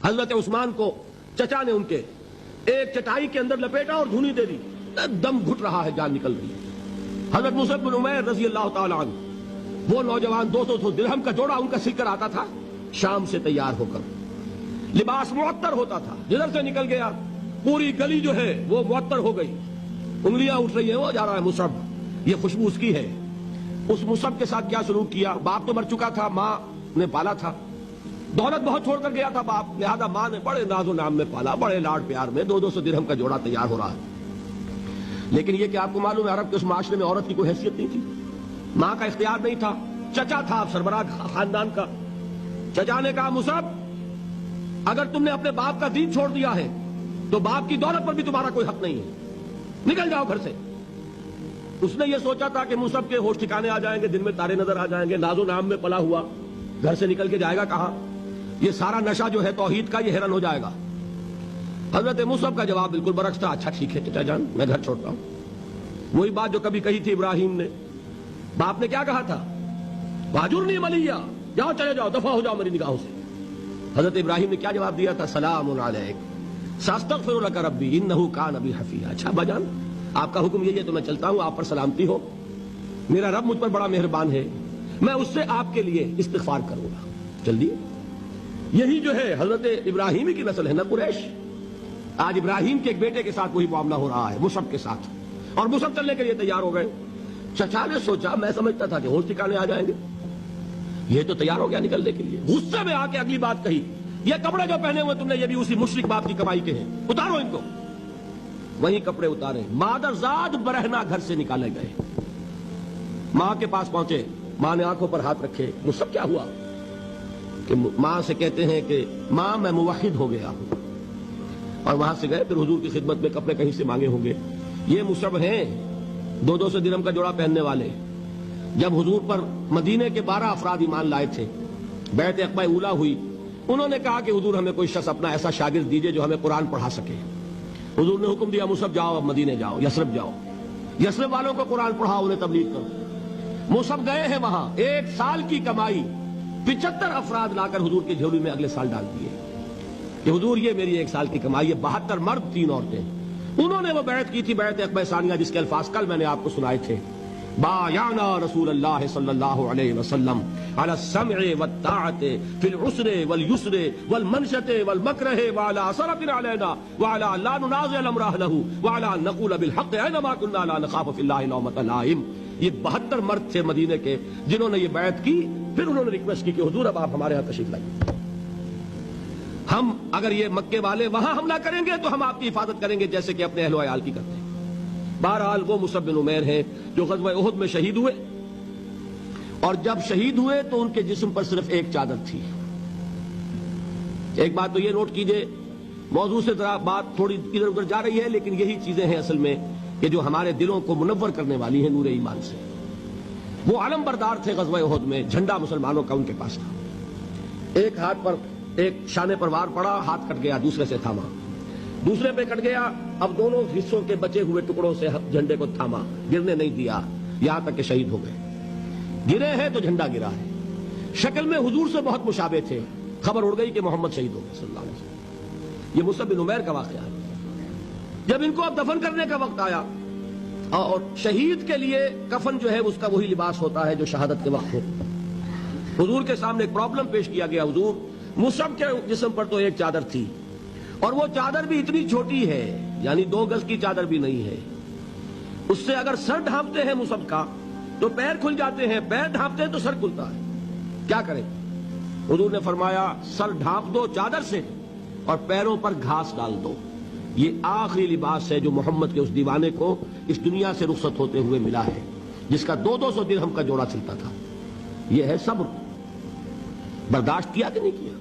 حضرت عثمان کو چچا نے ان کے ایک چٹائی کے اندر لپیٹا اور دھونی دے دی، دم گھٹ رہا ہے، جان نکل رہی ہے۔ حضرت مصعب بن عمیر رضی اللہ تعالی عنہ، وہ نوجوان 200 درہم کا جوڑا ان کا سل کر آتا تھا شام سے تیار ہو کر، لباس معطر ہوتا تھا، جدھر سے نکل گیا پوری گلی جو ہے وہ معطر ہو گئی، انگلیاں اٹھ رہی ہیں، وہ جا رہا ہے مصعب، یہ خوشبو اس کی ہے۔ اس مصعب کے ساتھ کیا سلوک کیا؟ باپ تو مر چکا تھا، ماں نے پالا تھا، دولت بہت چھوڑ کر گیا تھا باپ، لہذا ماں نے بڑے ناز و نام میں پالا، بڑے لاڈ پیار میں، 200 درہم کا جوڑا تیار ہو رہا ہے۔ لیکن یہ کہ آپ کو معلوم ہے عرب کے اس معاشرے میں عورت کی کوئی حیثیت نہیں تھی، ماں کا اختیار نہیں تھا، چچا تھا سربراہ خاندان کا۔ چچا نے کہا مصعب اگر تم نے اپنے باپ کا دین چھوڑ دیا ہے تو باپ کی دولت پر بھی تمہارا کوئی حق نہیں ہے، نکل جاؤ گھر سے۔ اس نے یہ سوچا تھا کہ مصعب کے ہوش ٹھکانے آ جائیں گے، دن میں تارے نظر آ جائیں گے، ناز و نام میں پلا ہوا، گھر سے نکل کے جائے گا کہاں؟ یہ سارا نشہ جو ہے توحید کا، یہ حیران ہو جائے گا۔ حضرت مصعب کا جواب بالکل برعکس تھا، اچھا ٹھیک ہے چچا جان میں گھر چھوڑتا ہوں۔ وہی بات جو کبھی کہی تھی ابراہیم نے، باپ نے کیا کہا تھا؟ واجرنی ملیہ، جاؤ چلے جاؤ، دفع ہو جاؤ میری نگاہوں سے۔ حضرت ابراہیم نے کیا جواب دیا تھا؟ سلام علیک ساستغفر لک ربی انہ کان بی حفیظ۔ اچھا ابا جان آپ کا حکم یہی ہے تو میں چلتا ہوں، آپ پر سلامتی ہو، میرا رب مجھ پر بڑا مہربان ہے، میں اس سے آپ کے لیے استغفار کروں گا، جلدی۔ یہی جو ہے حضرت ابراہیمی کی نسل ہے نا قریش۔ آج ابراہیم کے ایک بیٹے کے ساتھ وہی معاملہ ہو رہا ہے مصعب کے ساتھ، اور مصعب چلنے کے لیے تیار ہو گئے۔ چچا نے سوچا، میں سمجھتا تھا کہ ہوش ٹھکانے آ جائیں گے، یہ تو تیار ہو گیا نکلنے کے لیے، غصے میں آ کے اگلی بات کہی، یہ کپڑے جو پہنے ہوئے تم نے یہ بھی اسی مشرک باپ کی کمائی کے ہیں، اتارو ان کو۔ وہی کپڑے اتارے، مادرزاد برہنہ گھر سے نکالے گئے، ماں کے پاس پہنچے، ماں نے آنکھوں پر ہاتھ رکھے، مصعب کیا ہوا؟ کہ ماں سے کہتے ہیں کہ ماں میں موحد ہو گیا ہوں، اور وہاں سے گئے، پھر حضور کی خدمت میں کپڑے کہیں سے مانگے ہوں گے۔ یہ مصعب ہیں 200 درہم کا جوڑا پہننے والے۔ جب حضور پر مدینے کے 12 افراد ایمان لائے تھے، بیعت عقبہ اولیٰ ہوئی، انہوں نے کہا کہ حضور ہمیں کوئی شخص اپنا ایسا شاگرد دیجئے جو ہمیں قرآن پڑھا سکے۔ حضور نے حکم دیا مصعب جاؤ، اب مدینے جاؤ، یثرب جاؤ، یثرب والوں کو قرآن پڑھاؤ، انہیں تبلیغ کرو۔ مصعب گئے ہیں وہاں، 1 سال کی کمائی 75 افراد لا کر حضور کی جھولی میں اگلے سال ڈال دیے کہ حضور یہ میری 1 سال کی کمائی ہے، 72 مرد 3 عورتیں۔ انہوں نے وہ بیعت کی تھی، بیعت عقبہ ثانیہ، جس کے الفاظ کل میں نے آپ کو سنائے تھے، بایعنا رسول اللہ صلی اللہ علیہ وسلم علی السمع والطاعت فی العسر والیسر والمنشط والمکرہ وعلی اثرۃ علینا وعلی لا ننازع الامر اہلہ وعلی ان نقول بالحق اینما کنا لا نخاف فی اللہ لومۃ لائم۔ یہ 72 مرد تھے مدینے کے جنہوں نے یہ بیعت کی، پھر انہوں نے ریکویسٹ کی کہ حضور اب آپ ہمارے ہاں تشریف لائیے، ہم اگر یہ مکے والے وہاں حملہ کریں گے تو ہم آپ کی حفاظت کریں گے جیسے کہ اپنے اہل و عیال کی کرتے ہیں۔ بہرحال وہ مصعب بن عمیر ہیں جو غزوہ احد میں شہید ہوئے، اور جب شہید ہوئے تو ان کے جسم پر صرف ایک چادر تھی۔ ایک بات تو یہ نوٹ کیجئے، موضوع سے ذرا بات تھوڑی ادھر ادھر جا رہی ہے، لیکن یہی چیزیں ہیں اصل میں کہ جو ہمارے دلوں کو منور کرنے والی ہیں نور ایمان سے۔ وہ علم بردار تھے غزوہ احد میں، جھنڈا مسلمانوں کا ان کے پاس تھا، ایک ہاتھ پر ایک شانے پر وار پڑا، ہاتھ کٹ گیا، دوسرے سے تھاما، دوسرے پہ کٹ گیا، اب دونوں حصوں کے بچے ہوئے ٹکڑوں سے جھنڈے کو تھاما، گرنے نہیں دیا، یہاں تک کہ شہید ہو گئے۔ گرے ہیں تو جھنڈا گرا ہے، شکل میں حضور سے بہت مشابہ تھے، خبر اڑ گئی کہ محمد شہید ہو گئے صلی اللہ علیہ وسلم۔ یہ مصعب بن عمیر کا واقعہ ہے۔ جب ان کو اب دفن کرنے کا وقت آیا، اور شہید کے لیے کفن جو ہے اس کا وہی لباس ہوتا ہے جو شہادت کے وقت ہو، حضور کے سامنے ایک پرابلم پیش کیا گیا، حضور مصعب کے جسم پر تو ایک چادر تھی، اور وہ چادر بھی اتنی چھوٹی ہے، یعنی 2 گز کی چادر بھی نہیں ہے، اس سے اگر سر ڈھانپتے ہیں مصعب کا تو پیر کھل جاتے ہیں، پیر ڈھانپتے ہیں تو سر کھلتا ہے، کیا کریں؟ حضور نے فرمایا سر ڈھانپ دو چادر سے اور پیروں پر گھاس ڈال دو، یہ آخری لباس ہے جو محمد کے اس دیوانے کو اس دنیا سے رخصت ہوتے ہوئے ملا ہے، جس کا 200 درہم کا جوڑا چلتا تھا۔ یہ ہے صبر، برداشت کیا کہ نہیں کیا؟